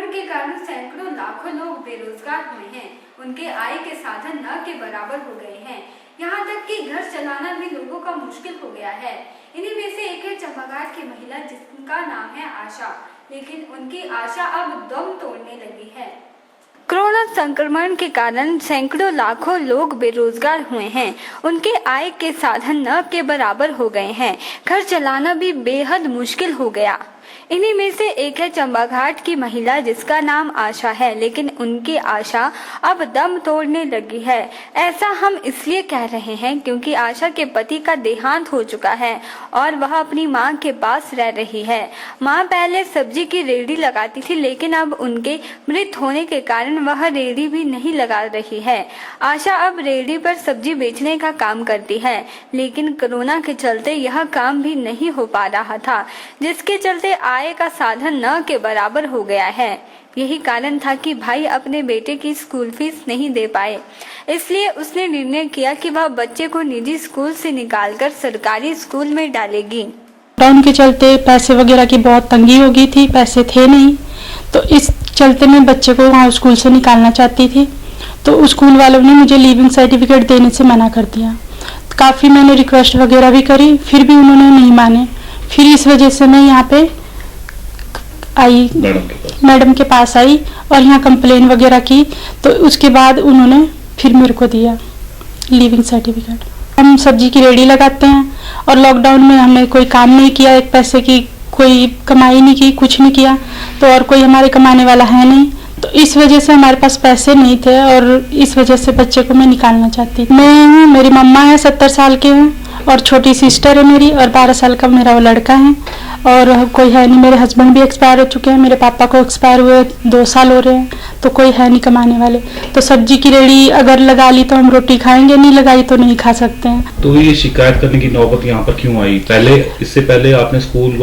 संक्रमण के कारण सैकड़ों लाखों लोग बेरोजगार हुए हैं। उनके आय के साधन न के बराबर हो गए हैं। यहाँ तक कि घर चलाना भी लोगों का मुश्किल हो गया है। इन्हीं में से एक है चंपाघाट की महिला जिसका नाम है आशा, लेकिन उनकी आशा अब दम तोड़ने लगी है। कोरोना संक्रमण के कारण सैकड़ों लाखों लोग बेरोजगार हुए हैं। उनके आय के साधन न के बराबर हो गए हैं। घर चलाना भी बेहद मुश्किल हो गया। इन्हीं में से एक है चंपाघाट की महिला जिसका नाम आशा है, लेकिन उनकी आशा अब दम तोड़ने लगी है। ऐसा हम इसलिए कह रहे हैं क्योंकि आशा के पति का देहांत हो चुका है और वह अपनी मां के पास रह रही है। मां पहले सब्जी की रेहड़ी लगाती थी, लेकिन अब उनके मृत होने के कारण वह रेहड़ी भी नहीं लगा रही है। आशा अब रेहड़ी पर सब्जी बेचने का काम करती है, लेकिन कोरोना के चलते यह काम भी नहीं हो पा रहा था, जिसके चलते आय का साधन न के बराबर हो गया है। यही कारण था कि भाई अपने बेटे की स्कूल फीस नहीं दे पाए, इसलिए उसने निर्णय किया कि वह बच्चे को निजी स्कूल से निकालकर सरकारी स्कूल में डालेगी। लॉकडाउन के चलते पैसे वगैरह की बहुत तंगी हो गई थी, पैसे थे नहीं, तो इस चलते मैं बच्चे को वहाँ स्कूल से निकालना चाहती थी। तो स्कूल वालों ने मुझे लीविंग सर्टिफिकेट देने से मना कर दिया। काफ़ी मैंने रिक्वेस्ट वगैरह भी करी, फिर भी उन्होंने नहीं माने। फिर इस वजह से मैं यहाँ पे आई, मैडम के पास आई और यहाँ कंप्लेन वगैरह की, तो उसके बाद उन्होंने फिर मेरे को दिया लीविंग सर्टिफिकेट। हम सब्जी की रेहड़ी लगाते हैं और लॉकडाउन में हमने कोई काम नहीं किया, एक पैसे की कोई कमाई नहीं की, कुछ नहीं किया, तो और कोई हमारे कमाने वाला है नहीं, तो इस वजह से हमारे पास पैसे नहीं थे और इस वजह से बच्चे को मैं निकालना चाहती थी। मैं हूँ, मेरी मम्मा है 70 साल के हैं और छोटी सिस्टर है मेरी और 12 साल का मेरा वो लड़का है और कोई है नहीं। मेरे हस्बैंड भी एक्सपायर हो चुके हैं, मेरे पापा को एक्सपायर हुए 2 साल हो रहे हैं, तो कोई है नहीं कमाने वाले। तो सब्जी की रेहड़ी अगर लगा ली तो हम रोटी खाएंगे, नहीं लगाई तो नहीं खा सकते हैं। तो ये शिकायत करने की नौबत यहाँ पर क्यों आई? इससे पहले आपने स्कूल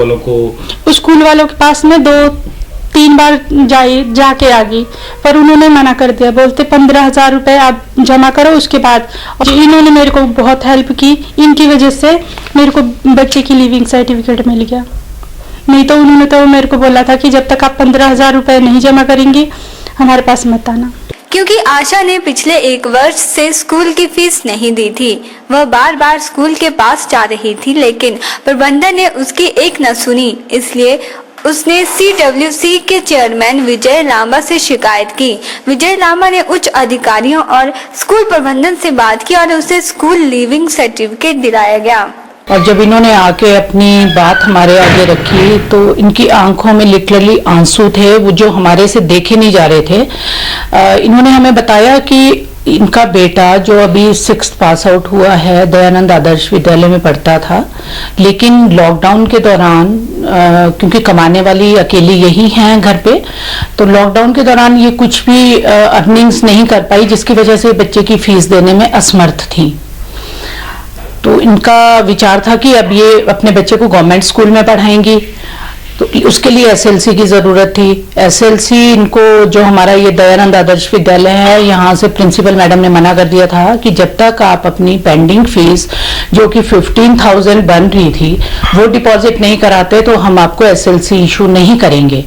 वालों के पास में 2-3 बार जाके आ गई, पर उन्होंने मना कर दिया, बोलते 15,000 रुपए आप जमा करो उसके बाद। और इन्होंने मेरे को बहुत हेल्प की, इनकी वजह से मेरे को बच्चे की लीविंग सर्टिफिकेट मिल गया। नहीं तो उन्होंने तो मेरे को बोला था कि जब तक आप 15,000 रुपए नहीं जमा करेंगी हमारे पास मत आना। क्योंकि आशा ने पिछले 1 वर्ष से स्कूल की फीस नहीं दी थी। वह बार बार स्कूल के पास जा रही थी, लेकिन प्रबंधन ने उसकी एक न सुनी, इसलिए उसने CWC के चेयरमैन विजय लांबा से शिकायत की। विजय लांबा ने उच्च अधिकारियों और स्कूल प्रबंधन से बात की और उसे स्कूल लीविंग सर्टिफिकेट दिलाया गया। और जब इन्होंने आके अपनी बात हमारे आगे रखी तो इनकी आंखों में लिटरली आंसू थे, वो जो हमारे से देखे नहीं जा रहे थे। इन्होंने हमें बताया कि इनका बेटा जो अभी 6th पास आउट हुआ है, दयानंद आदर्श विद्यालय में पढ़ता था, लेकिन लॉकडाउन के दौरान क्योंकि कमाने वाली अकेली यही हैं घर पे, तो लॉकडाउन के दौरान ये कुछ भी अर्निंग्स नहीं कर पाई, जिसकी वजह से बच्चे की फीस देने में असमर्थ थी। तो इनका विचार था कि अब ये अपने बच्चे को गवर्नमेंट स्कूल में पढ़ाएंगी, तो उसके लिए SLC की जरूरत थी। SLC इनको जो हमारा ये दयानंद आदर्श विद्यालय है, यहाँ से प्रिंसिपल मैडम ने मना कर दिया था कि जब तक आप अपनी पेंडिंग फीस जो कि 15,000 बन रही थी वो डिपॉजिट नहीं कराते तो हम आपको SLC इशू नहीं करेंगे।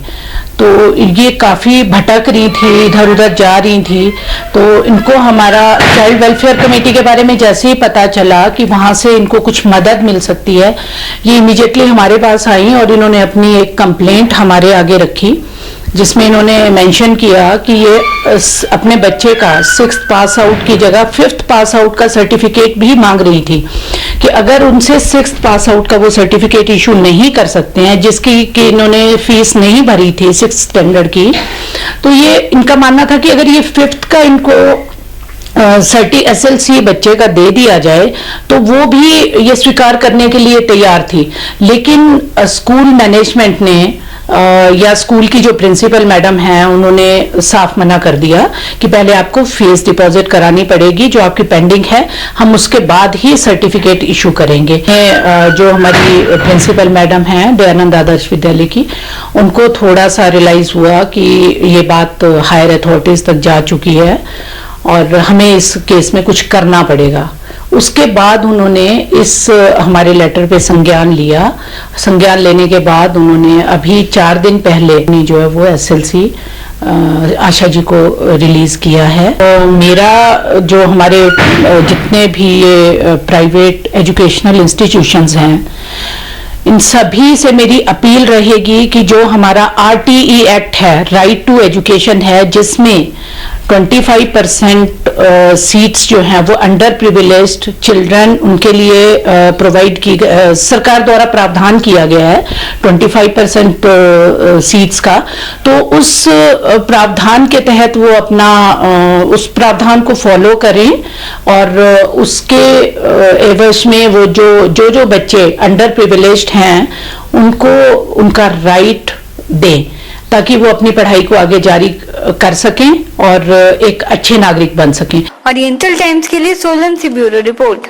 तो ये काफ़ी भटक रही थी, इधर उधर जा रही थी। तो इनको हमारा चाइल्ड वेलफेयर कमेटी के बारे में जैसे ही पता चला कि वहाँ से इनको कुछ मदद मिल सकती है, ये इमीडिएटली हमारे पास आई और इन्होंने अपनी एक कंप्लेंट हमारे आगे रखी, जिसमें इन्होंने मेंशन किया कि ये अपने बच्चे का 6th पास आउट की जगह 5th पास आउट का सर्टिफिकेट भी मांग रही थी, कि अगर उनसे 6th पास आउट का वो सर्टिफिकेट इशू नहीं कर सकते हैं, जिसकी कि इन्होंने फीस नहीं भरी थी 6th स्टैंडर्ड की, तो ये इनका मानना था कि अगर ये 5th का इनको SLC बच्चे का दे दिया जाए तो वो भी ये स्वीकार करने के लिए तैयार थी। लेकिन स्कूल मैनेजमेंट ने या स्कूल की जो प्रिंसिपल मैडम हैं उन्होंने साफ मना कर दिया कि पहले आपको फीस डिपॉजिट करानी पड़ेगी, जो आपकी पेंडिंग है हम उसके बाद ही सर्टिफिकेट इशू करेंगे। जो हमारी प्रिंसिपल मैडम हैं दयानंद आदर्श विद्यालय की, उनको थोड़ा सा रियलाइज हुआ कि ये बात हायर अथॉरिटीज तक जा चुकी है और हमें इस केस में कुछ करना पड़ेगा। उसके बाद उन्होंने इस हमारे लेटर पे संज्ञान लिया। संज्ञान लेने के बाद उन्होंने अभी 4 दिन पहले जो है वो SLC आशा जी को रिलीज किया है। तो मेरा जो हमारे जितने भी ये प्राइवेट एजुकेशनल इंस्टीट्यूशंस हैं, इन सभी से मेरी अपील रहेगी कि जो हमारा RTE एक्ट है, राइट टू एजुकेशन है, जिसमें 25% सीट्स जो हैं वो अंडर प्रिविलेज्ड चिल्ड्रन उनके लिए प्रोवाइड की सरकार द्वारा प्रावधान किया गया है 25% सीट्स का। तो उस प्रावधान के तहत वो अपना उस प्रावधान को फॉलो करें और उसके एवज में वो जो बच्चे अंडर प्रिविलेज्ड हैं उनको उनका राइट दें, ताकि वो अपनी पढ़ाई को आगे जारी कर सकें और एक अच्छे नागरिक बन सकें। ओरिएंटल टाइम्स के लिए सोलन से ब्यूरो रिपोर्ट।